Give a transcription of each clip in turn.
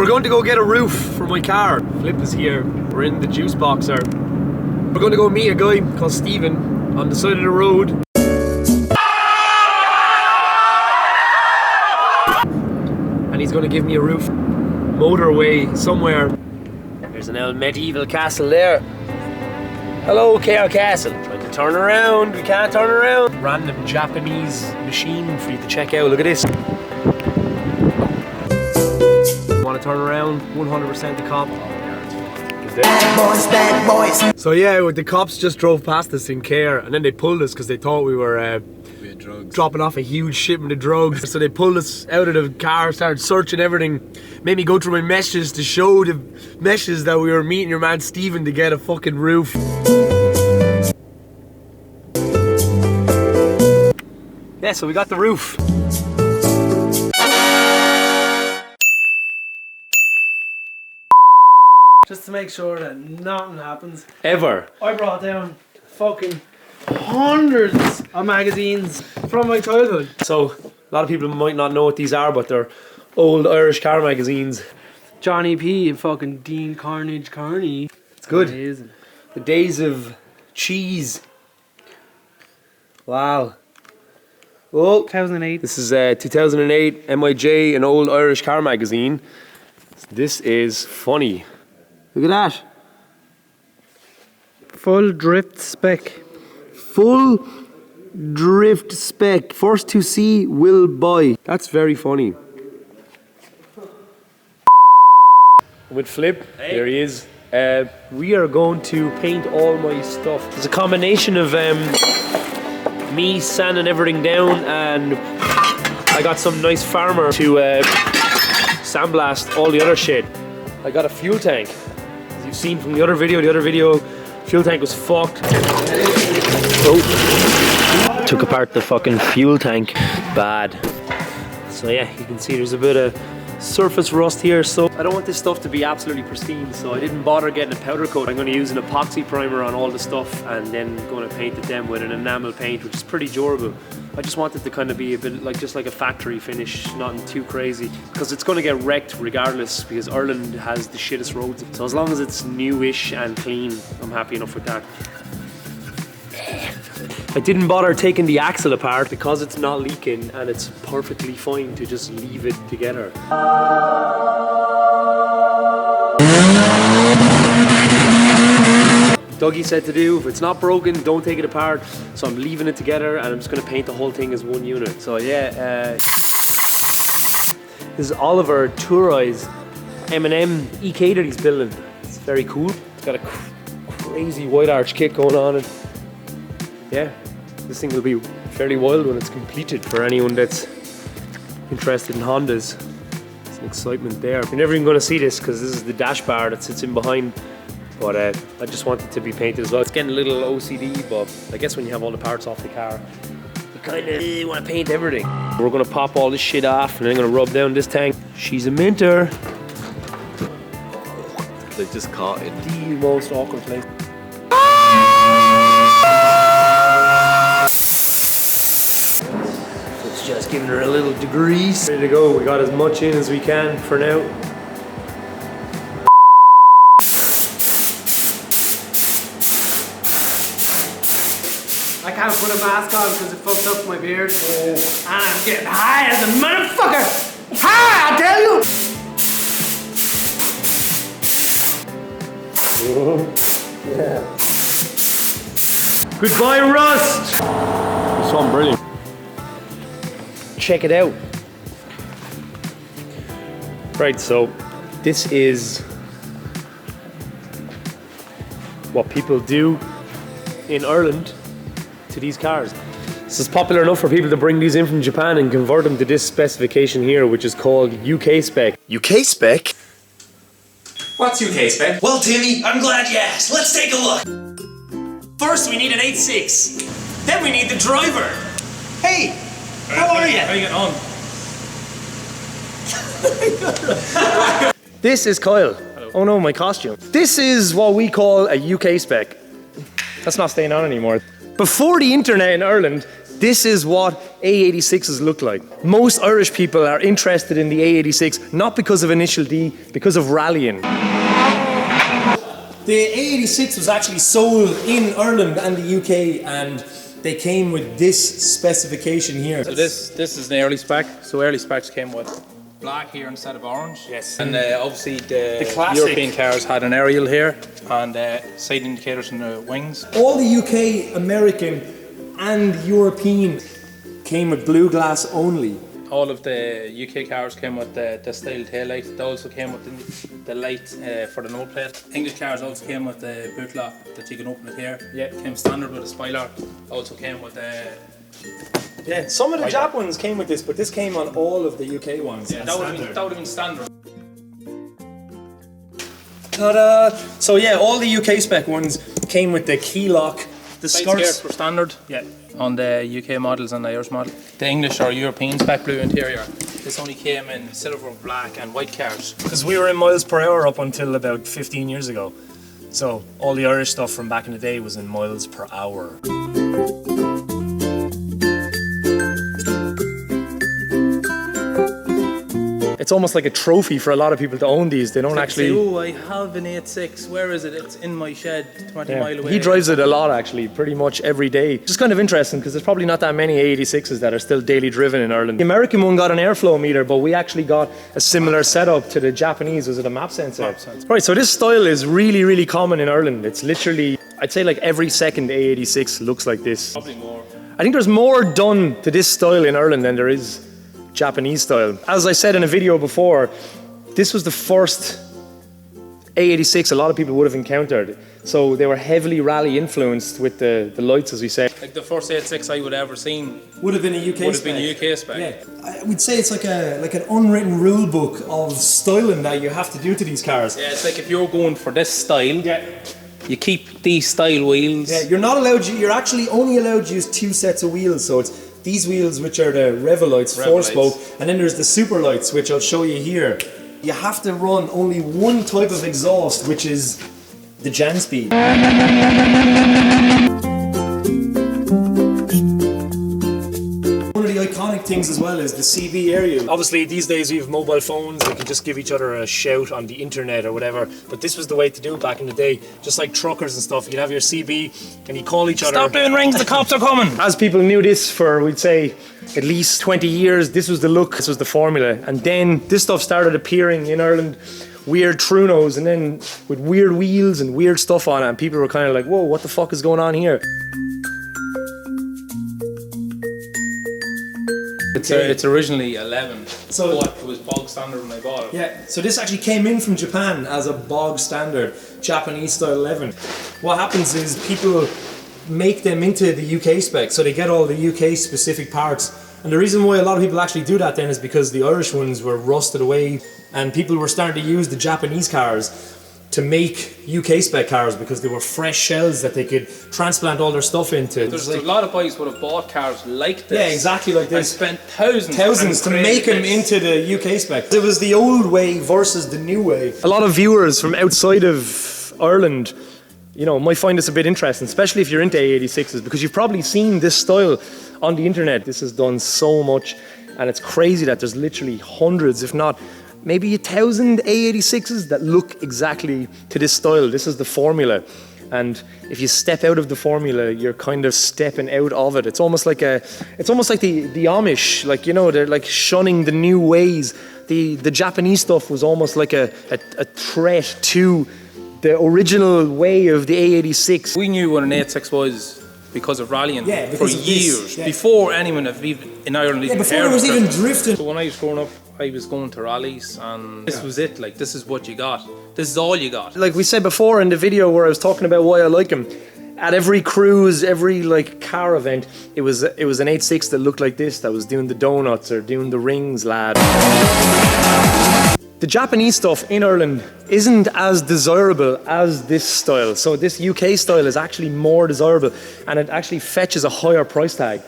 We're going to go get a roof for my car. Flip is here. We're in the juice boxer. We're going to go meet a guy called Stephen on the side of the road. And he's going to give me a roof. Motorway somewhere. There's an old medieval castle there. Hello, KR Castle. Trying to turn around, we can't turn around. Random Japanese machine for you to check out. Look at this. Want to turn around? 100% the cop. Bad boys. So yeah, the cops just drove past us in Care, and then they pulled us because they thought we were dropping off a huge shipment of drugs. So they pulled us out of the car, started searching everything, made me go through my messages to show the messages that we were meeting your man Stephen to get a fucking roof. Yeah, so we got the roof. Just to make sure that nothing happens. Ever. I brought down fucking hundreds of magazines from my childhood. So, a lot of people might not know what these are, but they're old Irish car magazines. Johnny P and fucking Dean Carnage Carney. It's good. Amazing. The days of cheese. Wow. Oh, 2008. This is 2008 MIJ, an old Irish car magazine. This is funny. Look at that. Full drift spec. Full drift spec. First to see will buy. That's very funny. With Flip, hey. There he is. We are going to paint all my stuff. It's a combination of me sanding everything down, and I got some nice farmer to sandblast all the other shit. I got a fuel tank. As you've seen from the other video, fuel tank was fucked. Oh. Took apart the fucking fuel tank. Bad. So yeah, you can see there's a bit of surface rust here, so I don't want this stuff to be absolutely pristine, so I didn't bother getting a powder coat. I'm going to use an epoxy primer on all the stuff and then going to paint it then with an enamel paint, which is pretty durable. I just want it to kind of be a bit like just like a factory finish, nothing too crazy, because it's going to get wrecked regardless, because Ireland has the shittest roads. So as long as it's newish and clean, I'm happy enough with that. I didn't bother taking the axle apart because it's not leaking and it's perfectly fine to just leave it together. Dougie said to do, if it's not broken, don't take it apart. So I'm leaving it together and I'm just going to paint the whole thing as one unit. So yeah, this is Oliver Touroy's M&M EK that he's building. It's very cool. It's got a crazy wide arch kit going on. And yeah, this thing will be fairly wild when it's completed for anyone that's interested in Hondas. It's an excitement there. You're never even going to see this because this is the dash bar that sits in behind. But I just want it to be painted as well. It's getting a little OCD, but I guess when you have all the parts off the car, you kind of want to paint everything. We're going to pop all this shit off and then I'm going to rub down this tank. She's a minter. They just caught it. The most awkward place. Just giving her a little degrease. Ready to go. We got as much in as we can for now. I can't put a mask on because it fucked up my beard. And I'm getting high as a motherfucker. High, I tell you. Yeah. Goodbye, rust. This one brilliant. Check it out. Right, so this is what people do in Ireland to these cars. This is popular enough for people to bring these in from Japan and convert them to this specification here, which is called UK spec. UK spec? What's UK spec? Well, Timmy, I'm glad you asked. Let's take a look. First, we need an 8.6. Then we need the driver. Hey! How are you? How are you getting on? This is Kyle. Hello. Oh no, my costume. This is what we call a UK spec. That's not staying on anymore. Before the internet in Ireland, This is what AE86s look like. Most Irish people are interested in the AE86 not because of Initial D, because of rallying. The AE86 was actually sold in Ireland and the UK, and they came with this specification here. So this is an early spec. So early specs came with black here instead of orange. Yes. And obviously the classic European cars had an aerial here and side indicators in the wings. All the UK, American and European came with blue glass only. All of the UK cars came with the style tail light. They also came with the light for the nose plate. English cars also came with the boot lock that you can open it here. Yeah. Came standard with a spoiler. Also came with the... Yeah, some of the Jap ones came with this, but this came on all of the UK ones. Yeah, that would have been standard. Ta-da! So yeah, all the UK spec ones came with the key lock, the Side skirts. skirts were standard. Yeah. On the UK models and the Irish model. The English or European spec blue interior. This only came in silver, black and white cars. Because we were in miles per hour up until about 15 years ago. So all the Irish stuff from back in the day was in miles per hour. It's almost like a trophy for a lot of people to own these. They don't actually... Oh, I have an 8.6. Where is it? It's in my shed, 20 mile away. He drives it a lot actually, pretty much every day. Just kind of interesting because there's probably not that many AE86s that are still daily driven in Ireland. The American one got an airflow meter, but we actually got a similar setup to the Japanese. Was it a map sensor? Map sensor. Right, so this style is really, really common in Ireland. It's literally, I'd say like every second AE86 looks like this. Probably more. I think there's more done to this style in Ireland than there is Japanese style. As I said in a video before, this was the first A86 a lot of people would have encountered. So they were heavily rally influenced with the lights, as we say. Like the first 8.6 I would have ever seen Would have been a UK would have been a UK spec. Yeah, I would say it's like an unwritten rule book of styling that you have to do to these cars. Yeah, it's like if you're going for this style, you keep these style wheels. Yeah, you're not allowed. You're actually only allowed to use 2 sets of wheels. So it's these wheels, which are the Revel lights, 4-spoke, and then there's the super lights, which I'll show you here. You have to run only one type of exhaust, which is the Jan speed. One of the iconic things as well is the CB aerial. Obviously these days we have mobile phones, we can just give each other a shout on the internet or whatever, but this was the way to do it back in the day. Just like truckers and stuff, you'd have your CB and you call each other. Stop doing rings, the cops are coming! As people knew this for, we'd say, at least 20 years, this was the look, this was the formula. And then this stuff started appearing in Ireland, weird Truenos, and then with weird wheels and weird stuff on it, and people were kind of like, whoa, what the fuck is going on here? It's originally 11, So- but it was bog standard when I bought it. Yeah, so this actually came in from Japan as a bog standard Japanese style 11. What happens is people make them into the UK spec, so they get all the UK specific parts. And the reason why a lot of people actually do that then is because the Irish ones were rusted away and people were starting to use the Japanese cars to make UK spec cars because they were fresh shells that they could transplant all their stuff into. There's a lot of boys would have bought cars like this. Yeah, exactly like this. And spent thousands To make them into the UK spec. It was the old way versus the new way. A lot of viewers from outside of Ireland, you know, might find this a bit interesting, especially if you're into A86s, because you've probably seen this style on the internet. This has done so much, and it's crazy that there's literally hundreds, if not maybe 1,000 A86s that look exactly to this style. This is the formula. And if you step out of the formula, you're kind of stepping out of it. It's almost like the Amish, like, you know, they're like shunning the new ways. The Japanese stuff was almost like a threat to the original way of the A86. We knew what an 8.6 was because of rallying for years, before anyone have even in Ireland even before heard it was of even drifting. So when I was growing up, I was going to rallies and this was it, like this is what you got. This is all you got. Like we said before in the video where I was talking about why I like them, at every cruise, every like car event, it was an 8.6 that looked like this, that was doing the donuts or doing the rings, lad. The Japanese stuff in Ireland isn't as desirable as this style. So this UK style is actually more desirable and it actually fetches a higher price tag.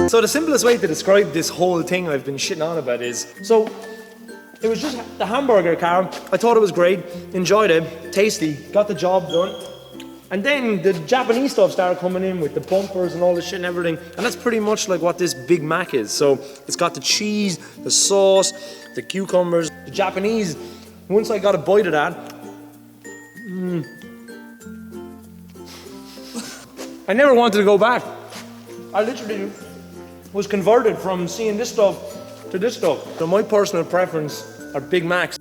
So the simplest way to describe this whole thing I've been shitting on about is, so it was just the hamburger car. I thought it was great, enjoyed it, tasty, got the job done. And then the Japanese stuff started coming in with the bumpers and all the shit and everything. And that's pretty much like what this Big Mac is. So it's got the cheese, the sauce, the cucumbers. The Japanese, once I got a bite of that, I never wanted to go back. I literally was converted from seeing this stuff to this stuff. So my personal preference are Big Macs.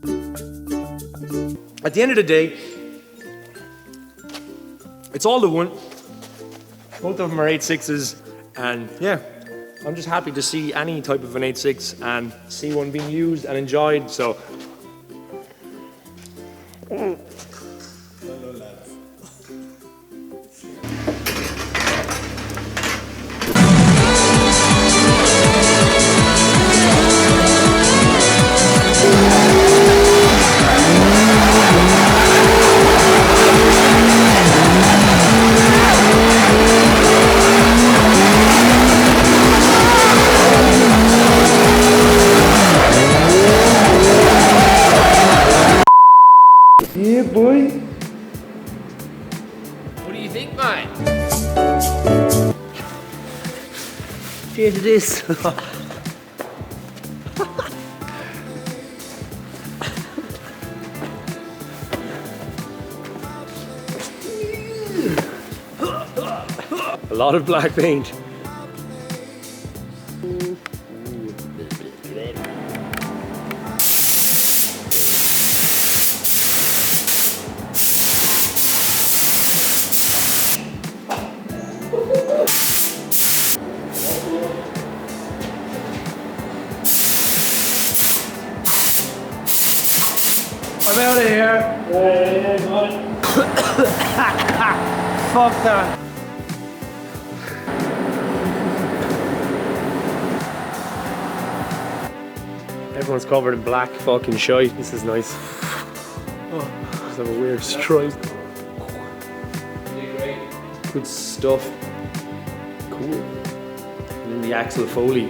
At the end of the day, it's all the one. Both of them are 8.6s, and yeah, I'm just happy to see any type of an 8.6 and see one being used and enjoyed. So. Yeah, boy. What do you think, mate? Cheers to this. A lot of black paint. I'm out of here. Fuck that. Everyone's covered in black fucking shite. This is nice. Oh, just have a weird stripe. Good stuff. Cool. And then the axle foley.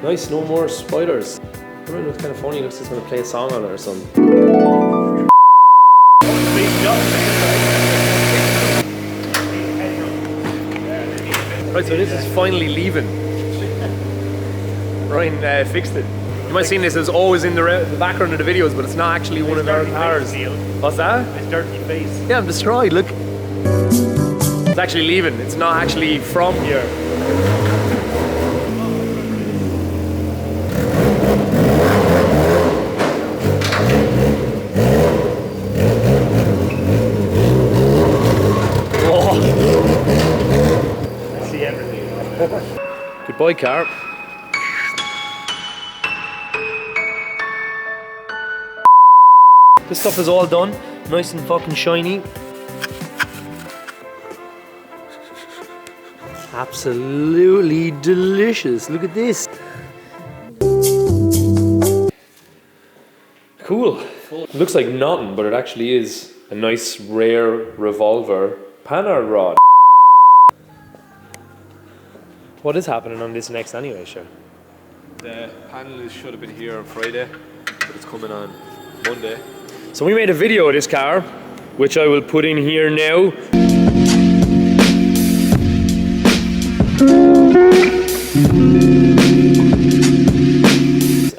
Nice, no more spiders. I don't know, it's kind of funny. It looks like it's going to play a song on it or something. Right, so this is finally leaving. Ryan fixed it. You might have seen this, it's always in the background of the videos, but it's not actually one of our cars. What's that? It's dirty face. Yeah, I'm destroyed, look. It's actually leaving, it's not actually from here. I see everything. Goodbye, car. This stuff is all done, nice and fucking shiny. Absolutely delicious. Look at this. Cool. It looks like nothing, but it actually is a nice rare revolver panel rod. What is happening on this next anyway, sure? The panel should have been here on Friday, but it's coming on Monday. So we made a video of this car, which I will put in here now.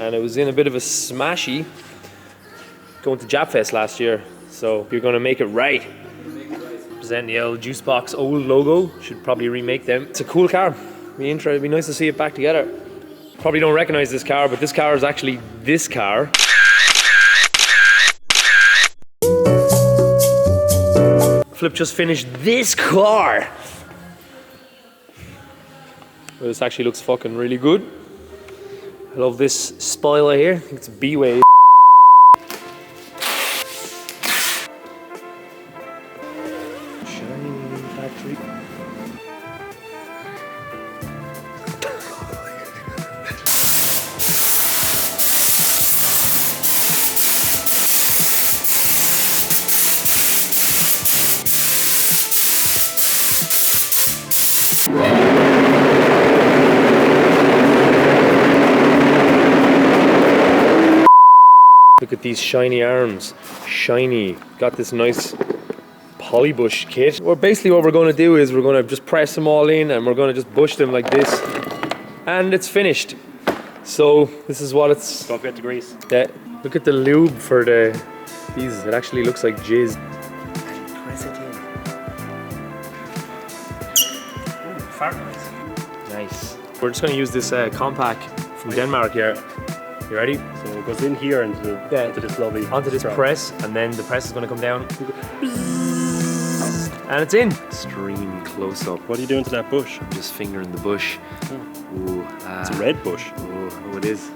And it was in a bit of a smashy going to Japfest last year. So you're gonna make it right. Present the old Juicebox old logo. Should probably remake them. It's a cool car. It'd be nice to see it back together. Probably don't recognize this car, but this car is actually this car. Flip just finished this car. Well, this actually looks fucking really good. I love this spoiler here. I think it's B-Way. Shiny factory. The Look at these shiny arms. Shiny. Got this nice polybush kit. Well, basically what we're going to do is we're going to just press them all in and we're going to just bush them like this. And it's finished. So this is what it's... Don't forget the grease. Yeah. Look at the lube for these. It actually looks like jizz. Press it in. Ooh, fart noise. Nice. We're just going to use this compact from Denmark here. You ready? So it goes in here into this lovely... Onto this press, and then the press is going to come down. And it's in. Extreme close up. What are you doing to that bush? I'm just fingering the bush. Ooh, It's a red bush. Oh, it is.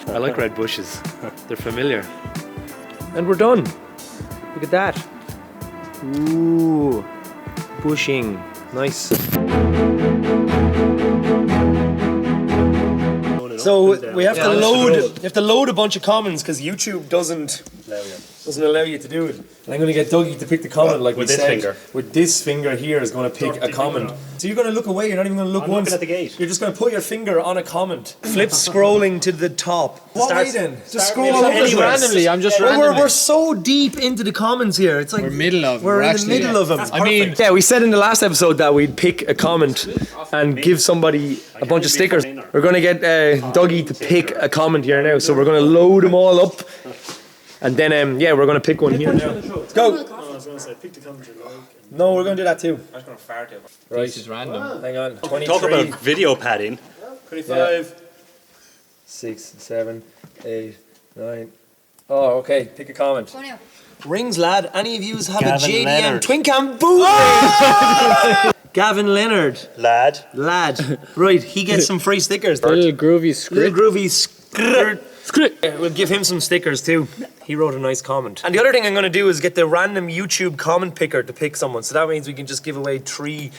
I like red bushes. They're familiar. And we're done. Look at that. Ooh, bushing. Nice. So we have to load a bunch of comments because YouTube doesn't allow you to do it. And I'm going to get Dougie to pick the comment like with we this said. finger. With this finger here is going to pick a comment. So you're going to look away. You're not even going to look I'm once. looking at the gate. You're just going to put your finger on a comment. Flip scrolling to the top. What way then? Just scroll all over. Randomly, I'm just We're so deep into the comments here. It's like We're middle of them. we're in the actually, middle of them. I mean, Yeah, we said in the last episode that we'd pick a comment and give somebody a bunch of stickers. We're going to get Dougie to pick a comment here now. So we're going to load them all up. And then, yeah, we're going to pick one here now. Let's go. I was going to say, pick the comment you like. No, we're going to do that too. I was going to fart it. Right. This is random. Hang on. 23, Talk about video padding. 25, 6, 7, 8, 9. Oh, okay. Pick a comment. Rings, lad. Any of yous have Gavin a JDM Leonard. twin cam boot? Gavin Leonard. Lad. Right, he gets some free stickers. Little groovy script. Little groovy script. We'll give him some stickers too. He wrote a nice comment. And the other thing I'm going to do is get the random YouTube comment picker to pick someone. So that means we can just give away 3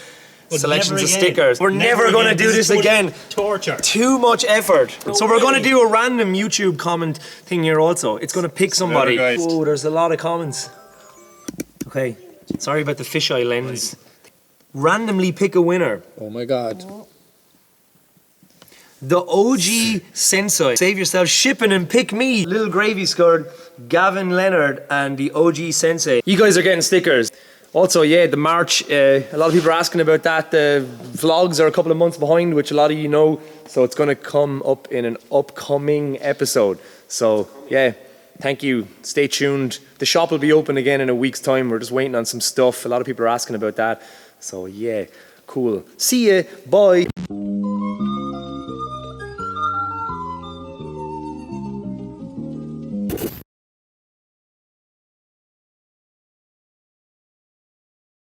selections of stickers. We're never going to do this again. Torture. Too much effort. So we're going to do a random YouTube comment thing here also. It's going to pick somebody. Oh, there's a lot of comments. Okay, sorry about the fisheye lens. Randomly pick a winner. Oh my god. The OG Sensei. Save yourself shipping and pick me. Little Gravy Scored, Gavin Leonard, and the OG Sensei. You guys are getting stickers. Also, yeah, the March, a lot of people are asking about that. The vlogs are a couple of months behind, which a lot of you know. So it's going to come up in an upcoming episode. So, yeah, thank you. Stay tuned. The shop will be open again in a week's time. We're just waiting on some stuff. A lot of people are asking about that. So, yeah, cool. See ya. Bye.